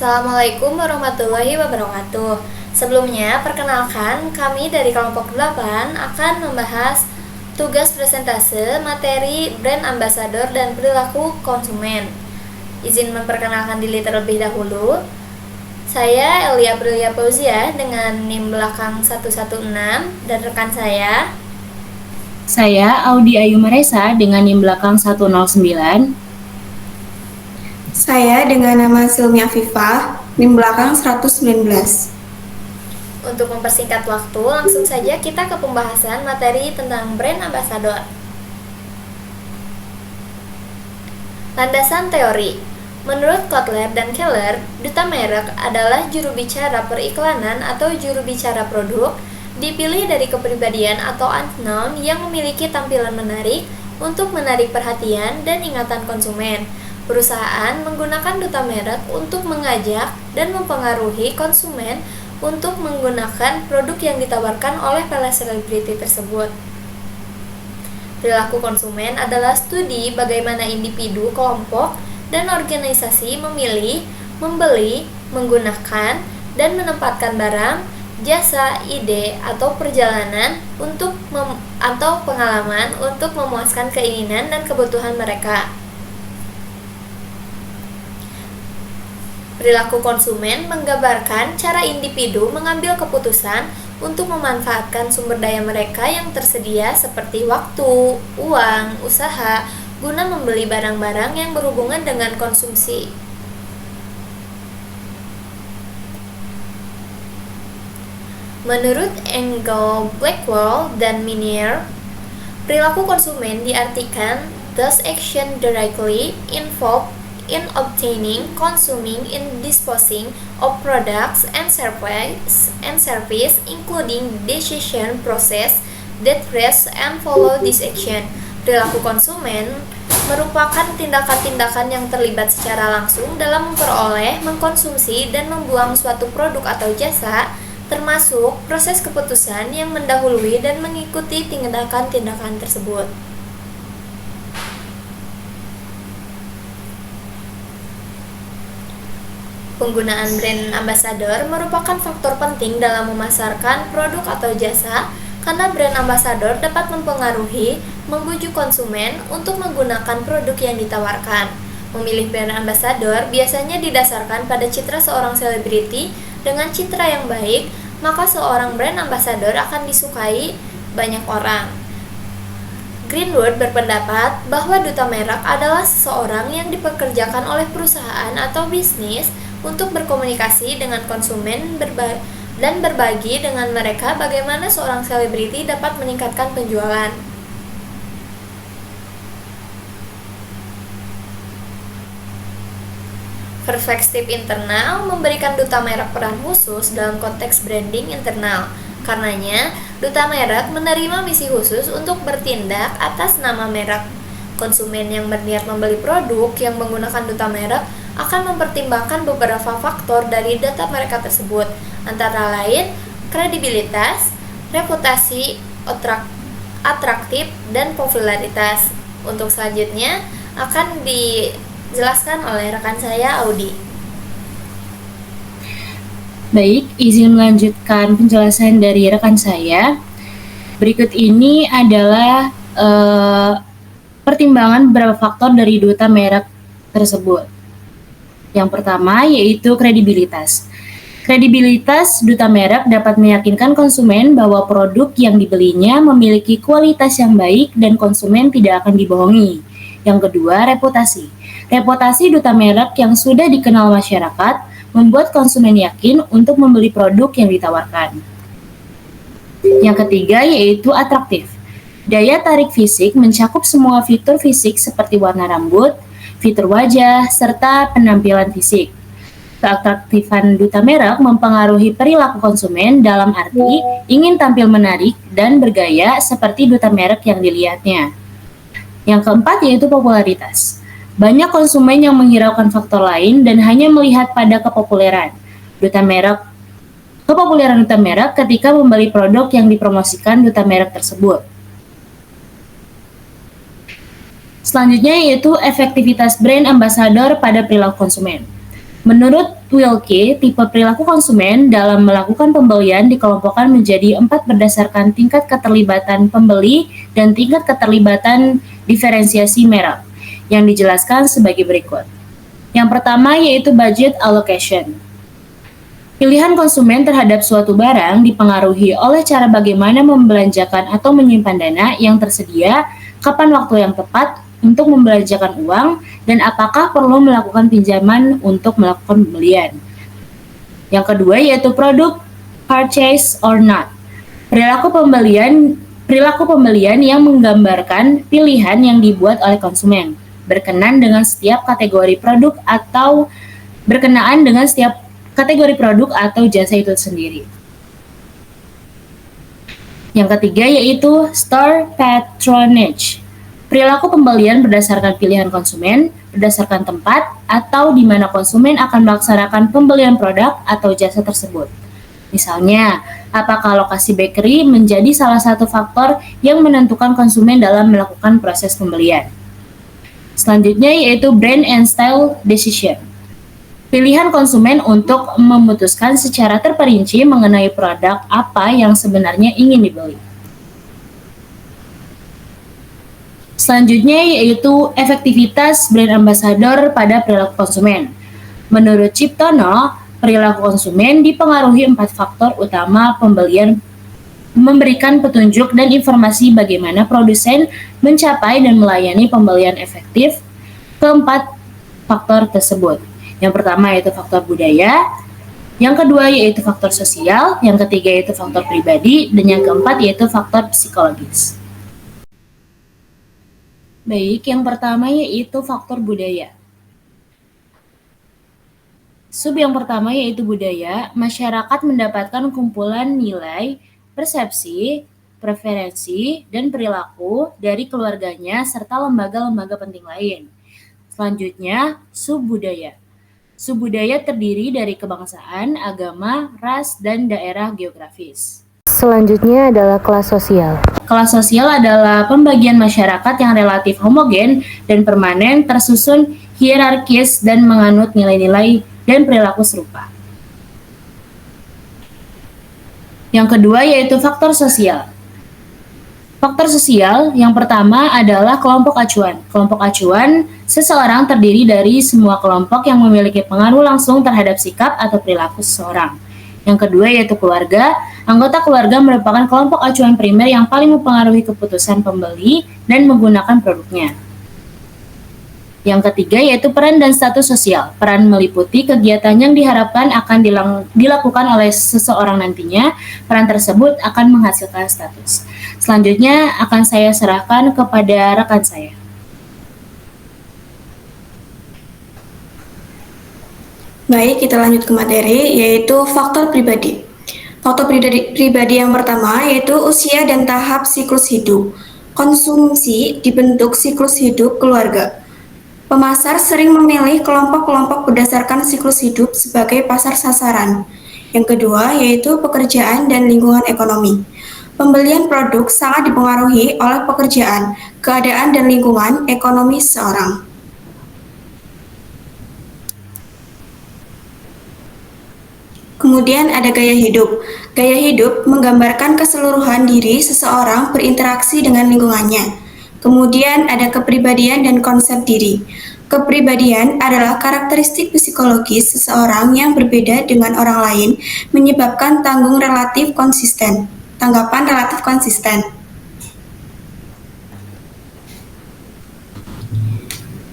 Assalamualaikum warahmatullahi wabarakatuh. Sebelumnya, perkenalkan kami dari kelompok 8 akan membahas tugas presentase materi brand ambassador dan perilaku konsumen. Izin memperkenalkan diri terlebih dahulu. Saya Elia Aprilia Fauzia dengan NIM belakang 116 dan rekan Saya Audi Ayu Maresa dengan NIM belakang 109. Saya dengan nama Silmi Afifah, NIM belakang 119. Untuk mempersingkat waktu, langsung saja kita ke pembahasan materi tentang brand ambassador. Landasan teori. Menurut Kotler dan Keller, duta merek adalah juru bicara periklanan atau juru bicara produk, dipilih dari kepribadian atau unknown yang memiliki tampilan menarik untuk menarik perhatian dan ingatan konsumen. Perusahaan menggunakan duta merek untuk mengajak dan mempengaruhi konsumen untuk menggunakan produk yang ditawarkan oleh para selebriti tersebut. Perilaku konsumen adalah studi bagaimana individu, kelompok, dan organisasi memilih, membeli, menggunakan, dan menempatkan barang, jasa, ide, atau perjalanan atau pengalaman untuk memuaskan keinginan dan kebutuhan mereka. Perilaku konsumen menggambarkan cara individu mengambil keputusan untuk memanfaatkan sumber daya mereka yang tersedia seperti waktu, uang, usaha, guna membeli barang-barang yang berhubungan dengan konsumsi. Menurut Engel, Blackwell, dan Minier, perilaku konsumen diartikan those action directly involved in obtaining, consuming, in disposing of products and service, including decision process that rest and follow this action. Perilaku konsumen merupakan tindakan-tindakan yang terlibat secara langsung dalam memperoleh, mengkonsumsi, dan membuang suatu produk atau jasa, termasuk proses keputusan yang mendahului dan mengikuti tindakan-tindakan tersebut. Penggunaan brand ambassador merupakan faktor penting dalam memasarkan produk atau jasa karena brand ambassador dapat mempengaruhi, membujuk konsumen untuk menggunakan produk yang ditawarkan. Memilih brand ambassador biasanya didasarkan pada citra seorang selebriti. Dengan citra yang baik, maka seorang brand ambassador akan disukai banyak orang. Greenwood berpendapat bahwa duta merek adalah seseorang yang dipekerjakan oleh perusahaan atau bisnis untuk berkomunikasi dengan konsumen dan berbagi dengan mereka bagaimana seorang selebriti dapat meningkatkan penjualan. Perspektif internal memberikan duta merek peran khusus dalam konteks branding internal. Karenanya, duta merek menerima misi khusus untuk bertindak atas nama merek. Konsumen yang berniat membeli produk yang menggunakan duta merek akan mempertimbangkan beberapa faktor dari data mereka tersebut, antara lain kredibilitas, reputasi, atraktif, dan popularitas. Untuk selanjutnya akan dijelaskan oleh rekan saya Audi. Baik, izin melanjutkan penjelasan dari rekan saya. Berikut ini adalah pertimbangan beberapa faktor dari duta merek tersebut. Yang pertama yaitu kredibilitas. Kredibilitas duta merek dapat meyakinkan konsumen bahwa produk yang dibelinya memiliki kualitas yang baik dan konsumen tidak akan dibohongi. Yang kedua, reputasi. Reputasi duta merek yang sudah dikenal masyarakat membuat konsumen yakin untuk membeli produk yang ditawarkan. Yang ketiga yaitu atraktif. Daya tarik fisik mencakup semua fitur fisik seperti warna rambut, fitur wajah, serta penampilan fisik. Keatraktifan duta merek mempengaruhi perilaku konsumen dalam arti ingin tampil menarik dan bergaya seperti duta merek yang dilihatnya. Yang keempat yaitu popularitas. Banyak konsumen yang menghiraukan faktor lain dan hanya melihat pada kepopuleran duta merek ketika membeli produk yang dipromosikan duta merek tersebut. Selanjutnya yaitu efektivitas brand ambassador pada perilaku konsumen. Menurut Wilke, tipe perilaku konsumen dalam melakukan pembelian dikelompokkan menjadi 4 berdasarkan tingkat keterlibatan pembeli dan tingkat keterlibatan diferensiasi merek, yang dijelaskan sebagai berikut. Yang pertama yaitu budget allocation. Pilihan konsumen terhadap suatu barang dipengaruhi oleh cara bagaimana membelanjakan atau menyimpan dana yang tersedia, kapan waktu yang tepat untuk membelanjakan uang, dan apakah perlu melakukan pinjaman untuk melakukan pembelian. Yang kedua yaitu produk purchase or not. Perilaku pembelian yang menggambarkan pilihan yang dibuat oleh konsumen, berkenaan dengan setiap kategori produk atau jasa itu sendiri. Yang ketiga yaitu store patronage. Perilaku pembelian berdasarkan pilihan konsumen, berdasarkan tempat, atau di mana konsumen akan melaksanakan pembelian produk atau jasa tersebut. Misalnya, apakah lokasi bakery menjadi salah satu faktor yang menentukan konsumen dalam melakukan proses pembelian. Selanjutnya yaitu brand and style decision. Pilihan konsumen untuk memutuskan secara terperinci mengenai produk apa yang sebenarnya ingin dibeli. Selanjutnya yaitu efektivitas brand ambassador pada perilaku konsumen. Menurut Ciptono, perilaku konsumen dipengaruhi 4 faktor utama pembelian, memberikan petunjuk dan informasi bagaimana produsen mencapai dan melayani pembelian efektif keempat faktor tersebut. Yang pertama yaitu faktor budaya, yang kedua yaitu faktor sosial, yang ketiga yaitu faktor pribadi, dan yang keempat yaitu faktor psikologis. Baik, yang pertama yaitu faktor budaya. Sub yang pertama yaitu budaya, masyarakat mendapatkan kumpulan nilai, persepsi, preferensi, dan perilaku dari keluarganya serta lembaga-lembaga penting lain. Selanjutnya, subbudaya. Subbudaya terdiri dari kebangsaan, agama, ras, dan daerah geografis. Selanjutnya adalah kelas sosial. Kelas sosial adalah pembagian masyarakat yang relatif homogen dan permanen, tersusun hierarkis dan menganut nilai-nilai dan perilaku serupa. Yang kedua yaitu faktor sosial. Faktor sosial yang pertama adalah kelompok acuan. Kelompok acuan seseorang terdiri dari semua kelompok yang memiliki pengaruh langsung terhadap sikap atau perilaku seseorang. Yang kedua yaitu keluarga. Anggota keluarga merupakan kelompok acuan primer yang paling mempengaruhi keputusan pembeli dan menggunakan produknya. Yang ketiga yaitu peran dan status sosial. Peran meliputi kegiatan yang diharapkan akan dilakukan oleh seseorang nantinya. Peran tersebut akan menghasilkan status. Selanjutnya akan saya serahkan kepada rekan saya. Baik, kita lanjut ke materi, yaitu faktor pribadi. Faktor pribadi yang pertama yaitu usia dan tahap siklus hidup. Konsumsi dibentuk siklus hidup keluarga. Pemasar sering memilih kelompok-kelompok berdasarkan siklus hidup sebagai pasar sasaran. Yang kedua yaitu pekerjaan dan lingkungan ekonomi. Pembelian produk sangat dipengaruhi oleh pekerjaan, keadaan dan lingkungan ekonomi seseorang. Kemudian ada gaya hidup. Gaya hidup menggambarkan keseluruhan diri seseorang berinteraksi dengan lingkungannya. Kemudian ada kepribadian dan konsep diri. Kepribadian adalah karakteristik psikologis seseorang yang berbeda dengan orang lain, menyebabkan tanggapan relatif konsisten.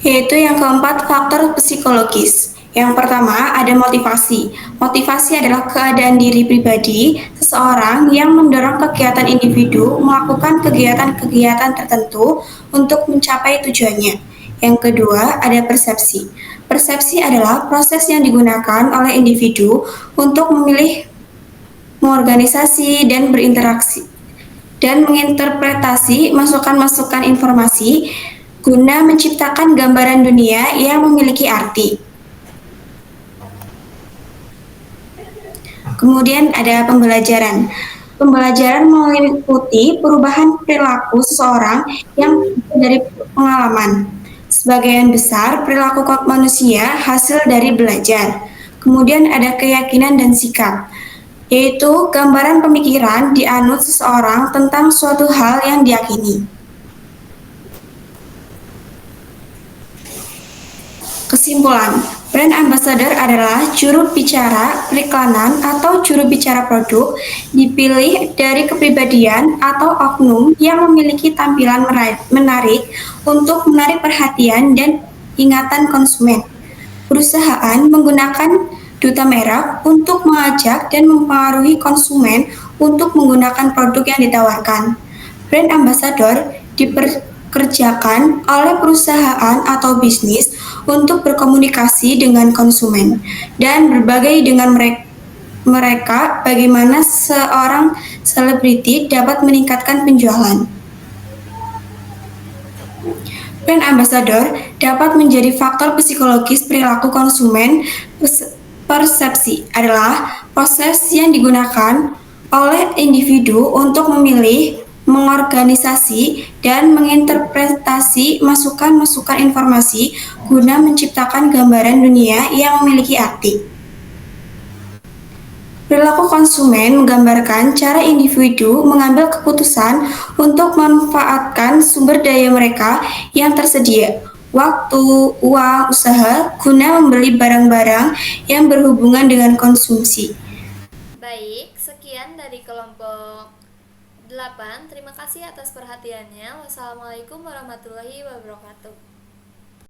Yaitu yang keempat, faktor psikologis. Yang pertama ada motivasi. Motivasi adalah keadaan diri pribadi seseorang yang mendorong kegiatan individu melakukan kegiatan-kegiatan tertentu untuk mencapai tujuannya. Yang kedua ada persepsi. Persepsi adalah proses yang digunakan oleh individu untuk memilih, mengorganisasi, dan berinteraksi dan menginterpretasi masukan-masukan informasi guna menciptakan gambaran dunia yang memiliki arti. Kemudian ada pembelajaran. Pembelajaran meliputi perubahan perilaku seseorang yang dari pengalaman. Sebagian besar perilaku manusia hasil dari belajar. Kemudian ada keyakinan dan sikap, yaitu gambaran pemikiran dianut seseorang tentang suatu hal yang diyakini. Kesimpulan, brand ambassador adalah juru bicara periklanan atau juru bicara produk dipilih dari kepribadian atau oknum yang memiliki tampilan menarik untuk menarik perhatian dan ingatan konsumen. Perusahaan menggunakan duta merek untuk mengajak dan mempengaruhi konsumen untuk menggunakan produk yang ditawarkan. Brand ambassador dipekerjakan oleh perusahaan atau bisnis untuk berkomunikasi dengan konsumen dan berbagai dengan mereka bagaimana seorang selebriti dapat meningkatkan penjualan. Brand ambassador dapat menjadi faktor psikologis perilaku konsumen. Persepsi adalah proses yang digunakan oleh individu untuk memilih, mengorganisasi, dan menginterpretasi masukan-masukan informasi guna menciptakan gambaran dunia yang memiliki arti. Perilaku konsumen menggambarkan cara individu mengambil keputusan untuk memanfaatkan sumber daya mereka yang tersedia, waktu, uang, usaha, guna membeli barang-barang yang berhubungan dengan konsumsi. Baik, sekian dari kelompok 8. Terima kasih atas perhatiannya. Wassalamualaikum warahmatullahi wabarakatuh.